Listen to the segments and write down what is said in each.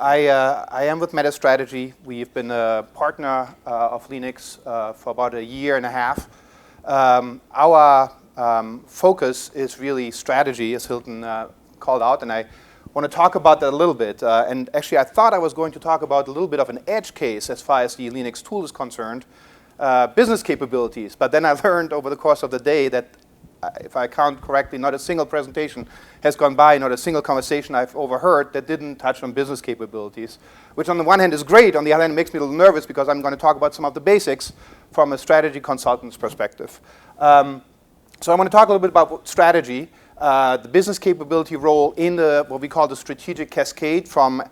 I am with Metis Strategy. We've been a partner of LeanIX for about a year and a half. Our focus is really strategy, as Hilton called out, and I want to talk about that a little bit. And actually, I thought I was going to talk about a little bit of an edge case as far as the LeanIX tool is concerned, business capabilities. But then I learned over the course of the day that if I count correctly, not a single presentation has gone by, not a single conversation I've overheard that didn't touch on business capabilities, which on the one hand is great, on the other hand makes me a little nervous because I'm going to talk about some of the basics from a strategy consultant's perspective. So I want to talk a little bit about strategy, the business capability role in what we call the strategic cascade from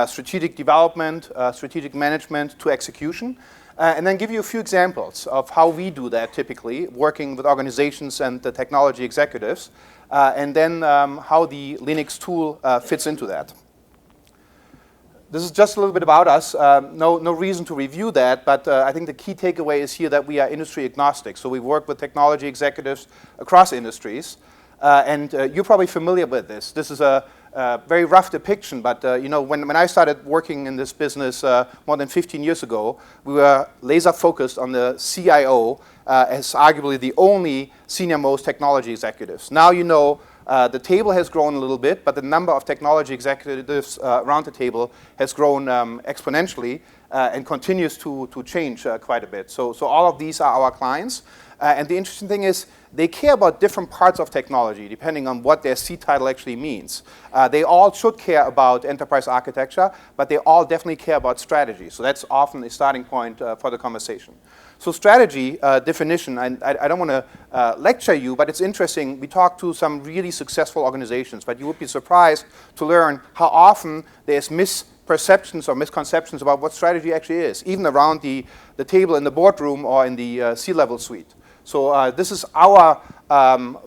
strategic development, strategic management to execution. And then give you a few examples of how we do that typically, working with organizations and the technology executives, and then how the LeanIX tool fits into that. This is just a little bit about us. No reason to review that, but I think the key takeaway is here that we are industry agnostic. So we work with technology executives across industries, and you're probably familiar with this. This is a very rough depiction, but you know, when I started working in this business more than 15 years ago, we were laser focused on the CIO as arguably the only senior-most technology executives. Now you know the table has grown a little bit, but the number of technology executives around the table has grown exponentially and continues to change quite a bit. So all of these are our clients. And the interesting thing is they care about different parts of technology depending on what their C title actually means. They all should care about enterprise architecture, but they all definitely care about strategy. So that's often a starting point for the conversation. So strategy definition, and I don't want to lecture you, but it's interesting. We talked to some really successful organizations, but you would be surprised to learn how often there's misperceptions or misconceptions about what strategy actually is, even around the table in the boardroom or in the C-level suite. So this is our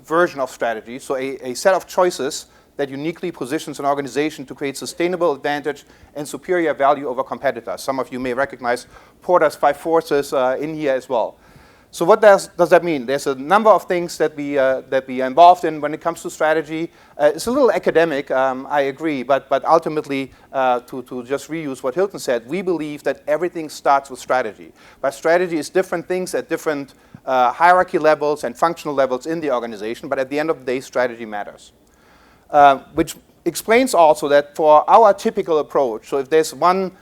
version of strategy, so a set of choices that uniquely positions an organization to create sustainable advantage and superior value over competitors. Some of you may recognize Porter's 5 forces in here as well. So what does that mean? There's a number of things that we are involved in when it comes to strategy. It's a little academic, I agree, but ultimately, to just reuse what Hilton said, we believe that everything starts with strategy. But strategy is different things at different hierarchy levels and functional levels in the organization, but at the end of the day, strategy matters. Which explains also that for our typical approach, so if there's one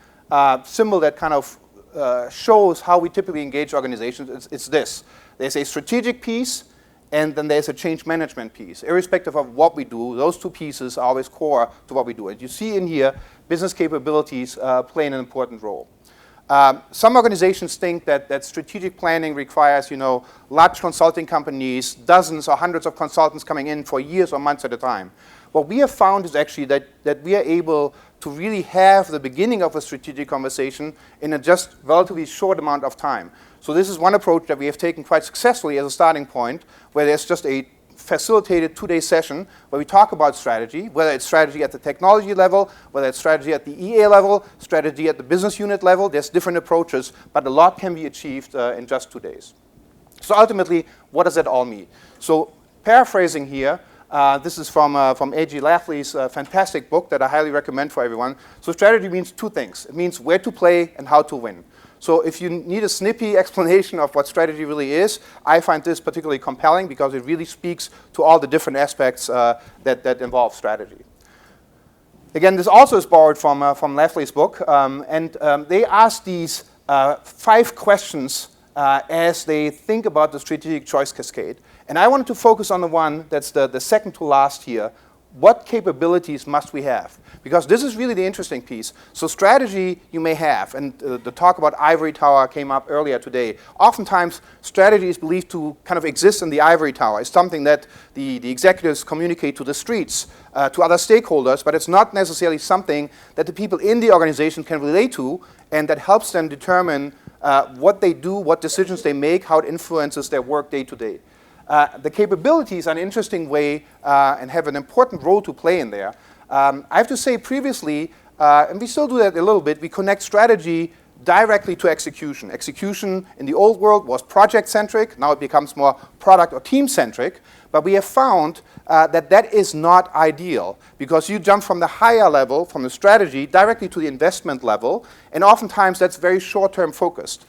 symbol that kind of shows how we typically engage organizations, it's this. There's a strategic piece, and then there's a change management piece. Irrespective of what we do, those two pieces are always core to what we do. And you see in here, business capabilities play an important role. Some organizations think that strategic planning requires, you know, large consulting companies, dozens or hundreds of consultants coming in for years or months at a time. What we have found is actually that we are able to really have the beginning of a strategic conversation in a just relatively short amount of time. So this is one approach that we have taken quite successfully as a starting point, where there's just a facilitated 2-day session where we talk about strategy, whether it's strategy at the technology level, whether it's strategy at the EA level, strategy at the business unit level. There's different approaches, but a lot can be achieved in just 2 days. So ultimately, what does that all mean? So paraphrasing here, this is from A.G. Lafley's fantastic book that I highly recommend for everyone. So strategy means 2 things. It means where to play and how to win. So if you need a snippy explanation of what strategy really is, I find this particularly compelling because it really speaks to all the different aspects that involve strategy. Again, this also is borrowed from Lafley's book, and they ask these 5 questions as they think about the strategic choice cascade. And I wanted to focus on the one that's the second to last here. What capabilities must we have? Because this is really the interesting piece. So strategy you may have, and the talk about ivory tower came up earlier today. Oftentimes, strategy is believed to kind of exist in the ivory tower. It's something that the executives communicate to the streets, to other stakeholders, but it's not necessarily something that the people in the organization can relate to, and that helps them determine what they do, what decisions they make, how it influences their work day to day. The capabilities are an interesting way and have an important role to play in there. I have to say previously, and we still do that a little bit, we connect strategy directly to execution. Execution in the old world was project-centric. Now it becomes more product or team-centric. But we have found that that is not ideal, because you jump from the higher level, from the strategy, directly to the investment level, and oftentimes that's very short-term focused.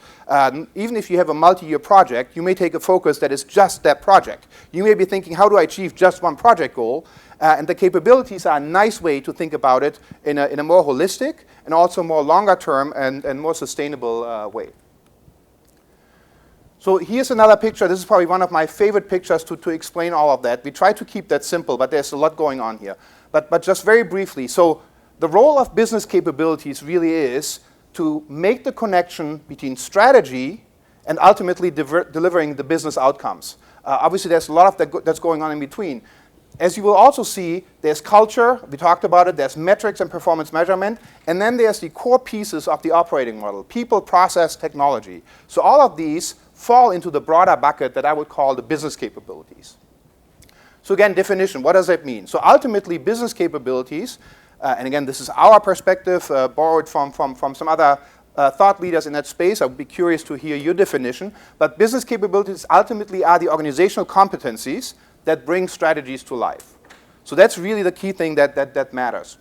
Even if you have a multi-year project, you may take a focus that is just that project. You may be thinking, how do I achieve just one project goal? And the capabilities are a nice way to think about it in a more holistic and also more longer term and more sustainable way. So here's another picture. This is probably one of my favorite pictures to explain all of that. We try to keep that simple, but there's a lot going on here. But just very briefly, so the role of business capabilities really is to make the connection between strategy and ultimately delivering the business outcomes. Obviously, there's a lot of that's going on in between. As you will also see, there's culture, we talked about it, there's metrics and performance measurement, and then there's the core pieces of the operating model, people, process, technology. So all of these fall into the broader bucket that I would call the business capabilities. So again, definition, what does that mean? So ultimately, business capabilities, and again, this is our perspective, borrowed from some other thought leaders in that space. I would be curious to hear your definition. But business capabilities ultimately are the organizational competencies that bring strategies to life. So that's really the key thing that matters.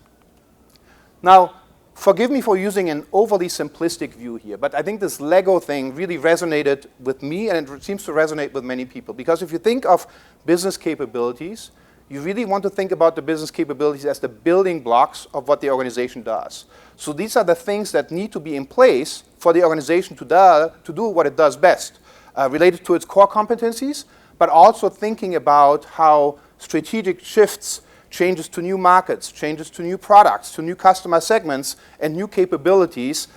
Now, forgive me for using an overly simplistic view here, but I think this Lego thing really resonated with me, and it seems to resonate with many people. Because if you think of business capabilities, you really want to think about the business capabilities as the building blocks of what the organization does. So these are the things that need to be in place for the organization to do what it does best, related to its core competencies, but also thinking about how strategic shifts, changes to new markets, changes to new products, to new customer segments, and new capabilities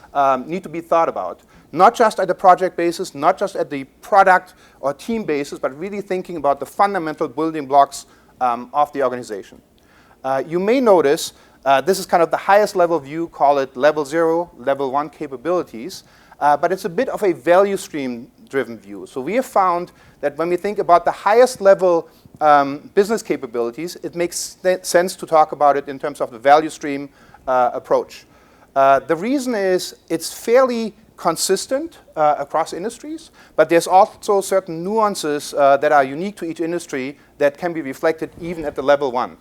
need to be thought about. Not just at the project basis, not just at the product or team basis, but really thinking about the fundamental building blocks of the organization. You may notice this is kind of the highest level view, call it level 0, level 1 capabilities, but it's a bit of a value stream driven view. So we have found that when we think about the highest level business capabilities, it makes sense to talk about it in terms of the value stream approach. The reason is it's fairly consistent across industries, but there's also certain nuances that are unique to each industry that can be reflected even at the level 1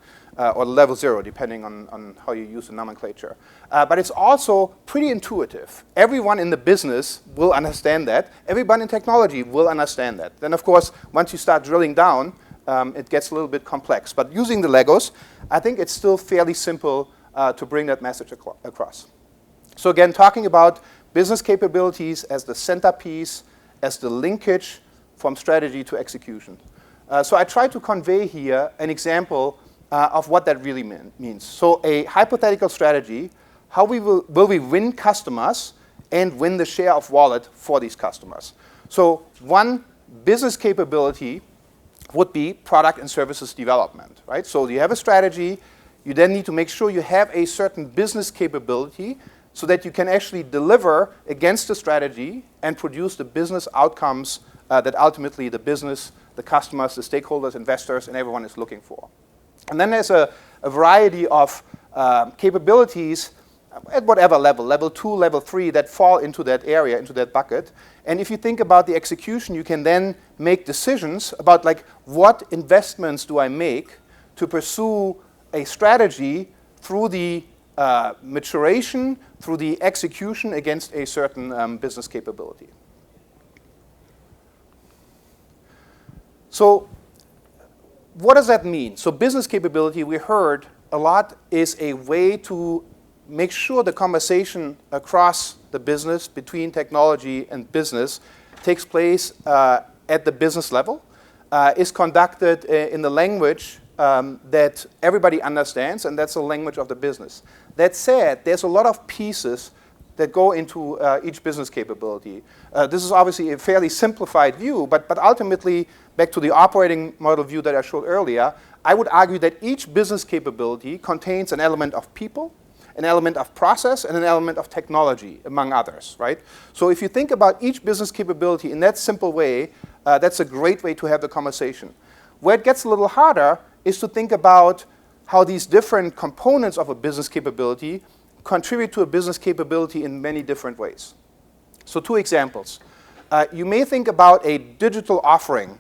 or level 0, depending on how you use the nomenclature. But it's also pretty intuitive. Everyone in the business will understand that. Everyone in technology will understand that. Then, of course, once you start drilling down, it gets a little bit complex. But using the Legos, I think it's still fairly simple to bring that message across. So again, talking about business capabilities as the centerpiece, as the linkage from strategy to execution. So I try to convey here an example of what that really means. So a hypothetical strategy, how will we win customers and win the share of wallet for these customers? So one business capability would be product and services development, right? So you have a strategy, you then need to make sure you have a certain business capability so that you can actually deliver against the strategy and produce the business outcomes that ultimately the business, the customers, the stakeholders, investors, and everyone is looking for. And then there's a variety of capabilities at whatever level, level 2, level 3, that fall into that area, into that bucket. And if you think about the execution, you can then make decisions about like what investments do I make to pursue a strategy through the maturation, through the execution against a certain business capability. So what does that mean? So business capability, we heard a lot, is a way to make sure the conversation across the business between technology and business takes place at the business level, is conducted in the language that everybody understands, and that's the language of the business. That said, there's a lot of pieces that go into each business capability. This is obviously a fairly simplified view, but ultimately, back to the operating model view that I showed earlier, I would argue that each business capability contains an element of people, an element of process, and an element of technology, among others, right? So if you think about each business capability in that simple way, that's a great way to have the conversation. Where it gets a little harder is to think about how these different components of a business capability contribute to a business capability in many different ways. So 2 examples. You may think about a digital offering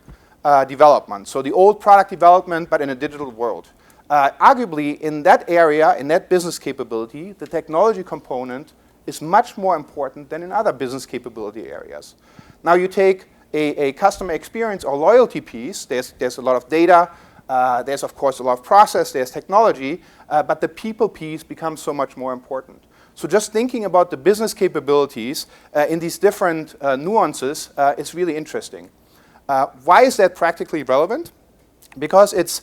development. So the old product development, but in a digital world. Arguably, in that area, in that business capability, the technology component is much more important than in other business capability areas. Now you take a customer experience or loyalty piece, there's a lot of data, there's of course a lot of process, there's technology, but the people piece becomes so much more important. So just thinking about the business capabilities in these different nuances is really interesting. Why is that practically relevant? Because it's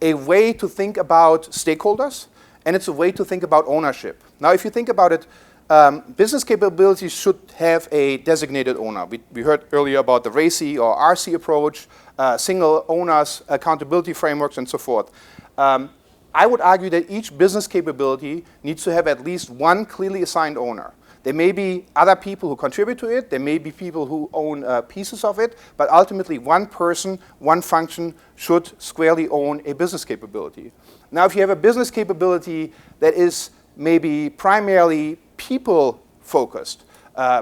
a way to think about stakeholders, and it's a way to think about ownership. Now, if you think about it, business capabilities should have a designated owner. We heard earlier about the RACI or RC approach, single owners, accountability frameworks, and so forth. I would argue that each business capability needs to have at least one clearly assigned owner. There may be other people who contribute to it, there may be people who own pieces of it, but ultimately one person, one function should squarely own a business capability. Now, if you have a business capability that is maybe primarily people-focused,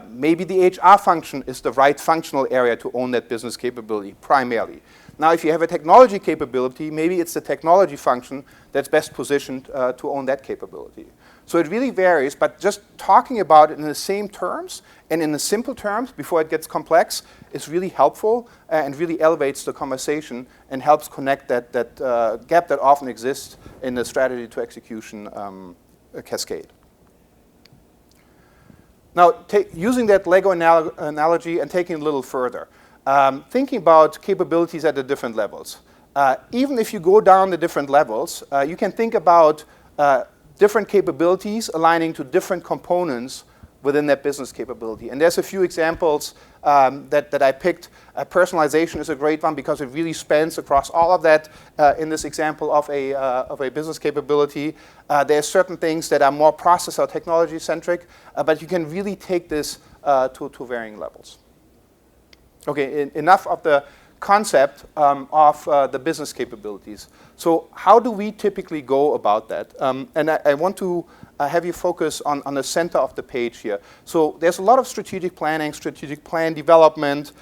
maybe the HR function is the right functional area to own that business capability, primarily. Now, if you have a technology capability, maybe it's the technology function that's best positioned to own that capability. So it really varies, but just talking about it in the same terms and in the simple terms before it gets complex is really helpful and really elevates the conversation and helps connect that gap that often exists in the strategy to execution cascade. Now, using that Lego analogy and taking it a little further, thinking about capabilities at the different levels. Even if you go down the different levels, you can think about different capabilities aligning to different components within that business capability. And there's a few examples that I picked. Personalization is a great one because it really spans across all of that in this example of a business capability. There's certain things that are more process or technology centric, but you can really take this to varying levels. Okay, enough of the concept of the business capabilities. So how do we typically go about that? And I want to have you focus on the center of the page here. So there's a lot of strategic planning, strategic plan development,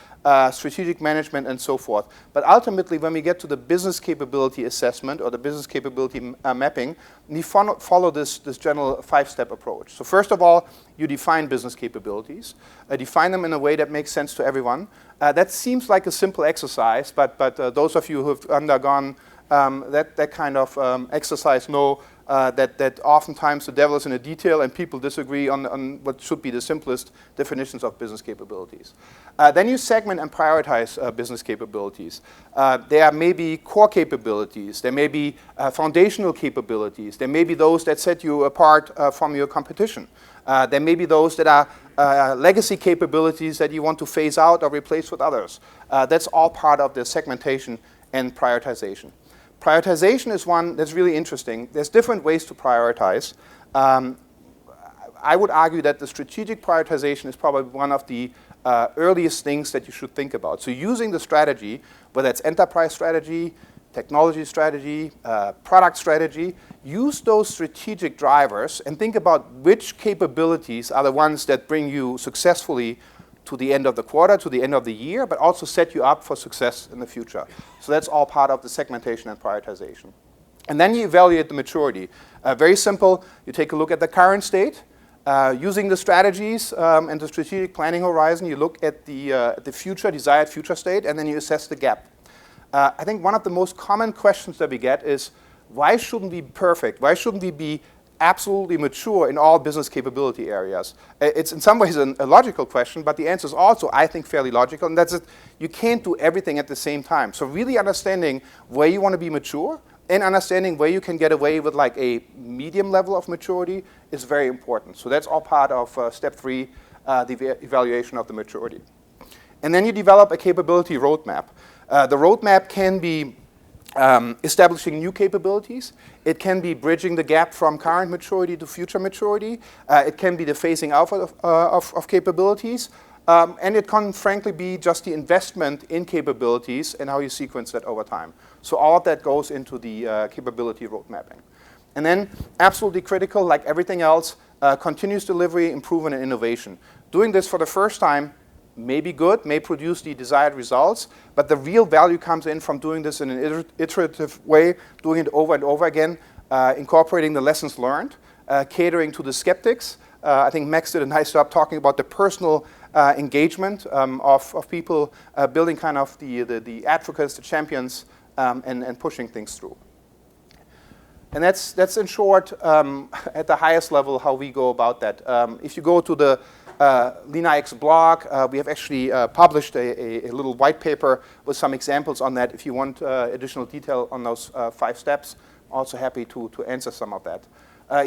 strategic management, and so forth. But ultimately, when we get to the business capability assessment or the business capability mapping, we follow this general 5-step approach. So first of all, you define business capabilities. Define them in a way that makes sense to everyone. That seems like a simple exercise, but those of you who have undergone that kind of exercise know that oftentimes the devil is in the detail and people disagree on what should be the simplest definitions of business capabilities. Then you segment and prioritize business capabilities. There may be core capabilities. There may be foundational capabilities. There may be those that set you apart from your competition. There may be those that are legacy capabilities that you want to phase out or replace with others. That's all part of the segmentation and prioritization. Prioritization is one that's really interesting. There's different ways to prioritize. I would argue that the strategic prioritization is probably one of the earliest things that you should think about. So using the strategy, whether it's enterprise strategy, technology strategy, product strategy, use those strategic drivers and think about which capabilities are the ones that bring you successfully to the end of the quarter, to the end of the year, but also set you up for success in the future. So that's all part of the segmentation and prioritization. And then you evaluate the maturity. Very simple. You take a look at the current state. Using the strategies and the strategic planning horizon, you look at the future, desired future state, and then you assess the gap. I think one of the most common questions that we get is, why shouldn't we be perfect? Why shouldn't we be absolutely mature in all business capability areas? It's in some ways a logical question, but the answer is also, I think, fairly logical, and that's it. You can't do everything at the same time. So really understanding where you want to be mature and understanding where you can get away with like a medium level of maturity is very important. So that's all part of step 3, the evaluation of the maturity. And then you develop a capability roadmap. The roadmap can be establishing new capabilities. It can be bridging the gap from current maturity to future maturity. It can be the phasing out of capabilities. And it can, frankly, be just the investment in capabilities and how you sequence that over time. So all of that goes into the capability road mapping. And then, absolutely critical, like everything else, continuous delivery, improvement, and innovation. Doing this for the first time may be good, may produce the desired results, but the real value comes in from doing this in an iterative way, doing it over and over again, incorporating the lessons learned, catering to the skeptics. I think Max did a nice job talking about the personal engagement of people, building kind of the advocates, the champions, and pushing things through. And that's in short, at the highest level, how we go about that. If you go to the LeanIX blog, we have actually published a little white paper with some examples on that. If you want additional detail on those 5 steps, also happy to answer some of that.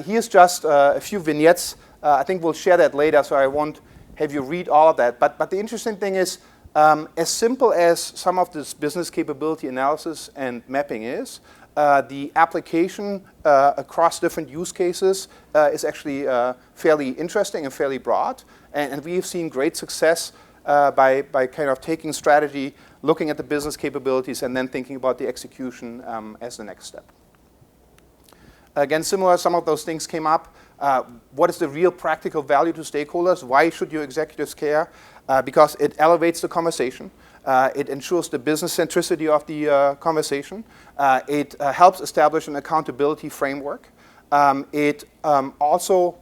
Here's just a few vignettes. I think we'll share that later, so I won't have you read all of that. But the interesting thing is, as simple as some of this business capability analysis and mapping is, the application across different use cases is actually fairly interesting and fairly broad. And we have seen great success by kind of taking strategy, looking at the business capabilities, and then thinking about the execution as the next step. Again, similar, some of those things came up. What is the real practical value to stakeholders? Why should your executives care? Because it elevates the conversation. It ensures the business centricity of the conversation. It helps establish an accountability framework. It also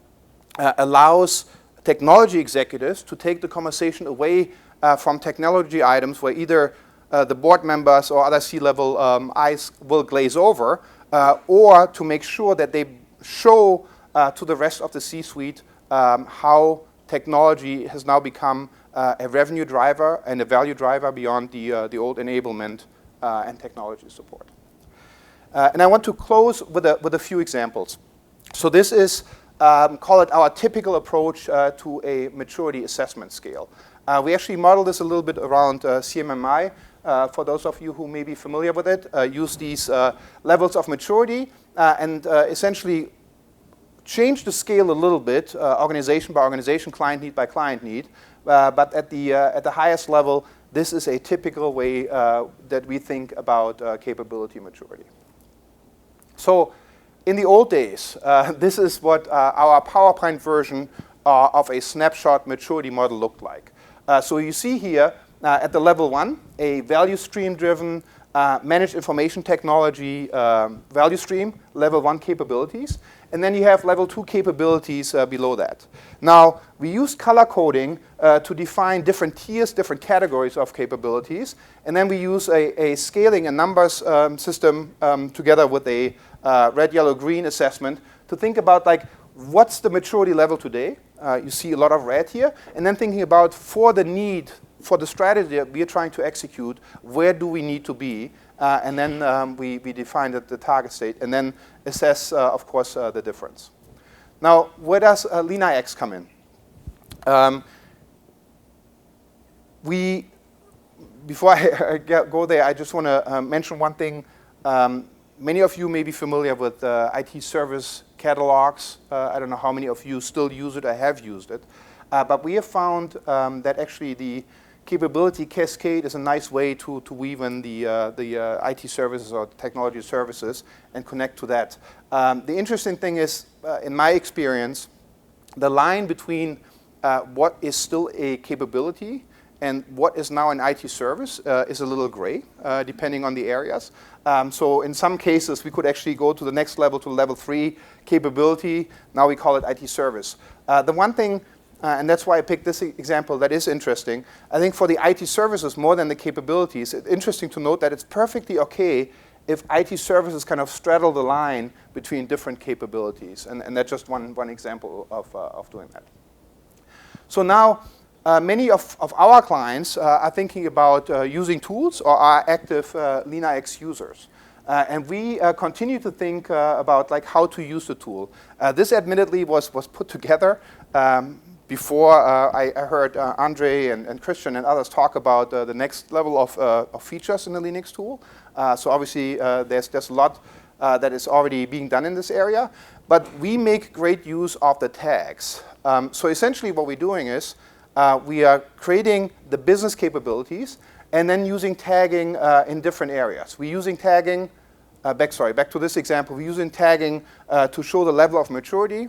allows technology executives to take the conversation away from technology items where either the board members or other C-level eyes will glaze over, or to make sure that they show to the rest of the C-suite how technology has now become a revenue driver and a value driver beyond the old enablement and technology support. And I want to close with a few examples. So this is, call it our typical approach to a maturity assessment scale. We actually model this a little bit around CMMI. For those of you who may be familiar with it, use these levels of maturity and essentially change the scale a little bit, organization by organization, client need by client need. But at the highest level, this is a typical way that we think about capability maturity. So in the old days, this is what our PowerPoint version of a snapshot maturity model looked like. So you see here at the level 1, a value stream driven managed information technology value stream, level 1 capabilities. And then you have level 2 capabilities below that. Now, we use color coding to define different tiers, different categories of capabilities. And then we use a scaling and numbers system together with a red, yellow, green assessment to think about like, what's the maturity level today? You see a lot of red here. And then thinking about for the need, for the strategy that we are trying to execute, where do we need to be? And then we define the target state and then assess, of course, the difference. Now, where does LeanIX come in? Before I go there, I just want to mention one thing. Many of you may be familiar with IT service catalogs. I don't know how many of you still use it or have used it. But we have found that actually the capability cascade is a nice way to weave in the IT services or technology services and connect to that. The interesting thing is, in my experience, the line between what is still a capability and what is now an IT service is a little gray, depending on the areas. So in some cases, we could actually go to the next level, to level 3 capability. Now we call it IT service. The one thing, and that's why I picked this example that is interesting, I think for the IT services, more than the capabilities, it's interesting to note that it's perfectly okay if IT services kind of straddle the line between different capabilities. And that's just one example of doing that. So now, many of our clients are thinking about using tools or are active LeanIX users. And we continue to think about like how to use the tool. This admittedly was put together before I heard Andre and Christian and others talk about the next level of features in the LeanIX tool. So obviously there's a lot that is already being done in this area. But we make great use of the tags. So essentially what we're doing is we are creating the business capabilities and then using tagging in different areas. We're using tagging, back to this example, we're using tagging to show the level of maturity.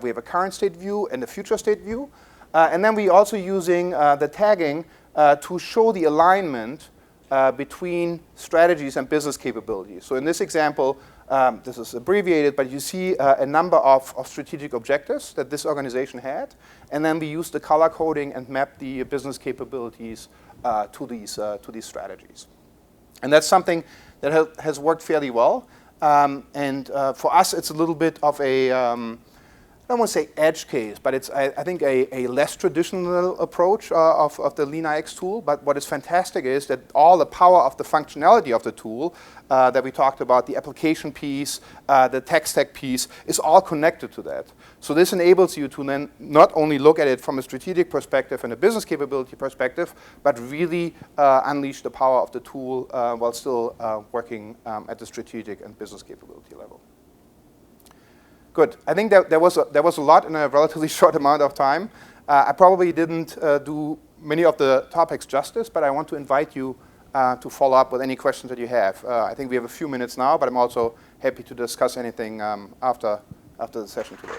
We have a current state view and a future state view. And then we're also using the tagging to show the alignment between strategies and business capabilities. So in this example, this is abbreviated, but you see a number of strategic objectives that this organization had, and then we use the color coding and map the business capabilities to these strategies. And that's something that has worked fairly well. And for us, it's a little bit of a, I don't want to say edge case, but it's, I think, a less traditional approach of the LeanIX tool. But what is fantastic is that all the power of the functionality of the tool that we talked about, the application piece, the tech stack piece, is all connected to that. So this enables you to then not only look at it from a strategic perspective and a business capability perspective, but really unleash the power of the tool while still working at the strategic and business capability level. Good. I think that there was a lot in a relatively short amount of time. I probably didn't do many of the topics justice, but I want to invite you to follow up with any questions that you have. I think we have a few minutes now, but I'm also happy to discuss anything after the session today.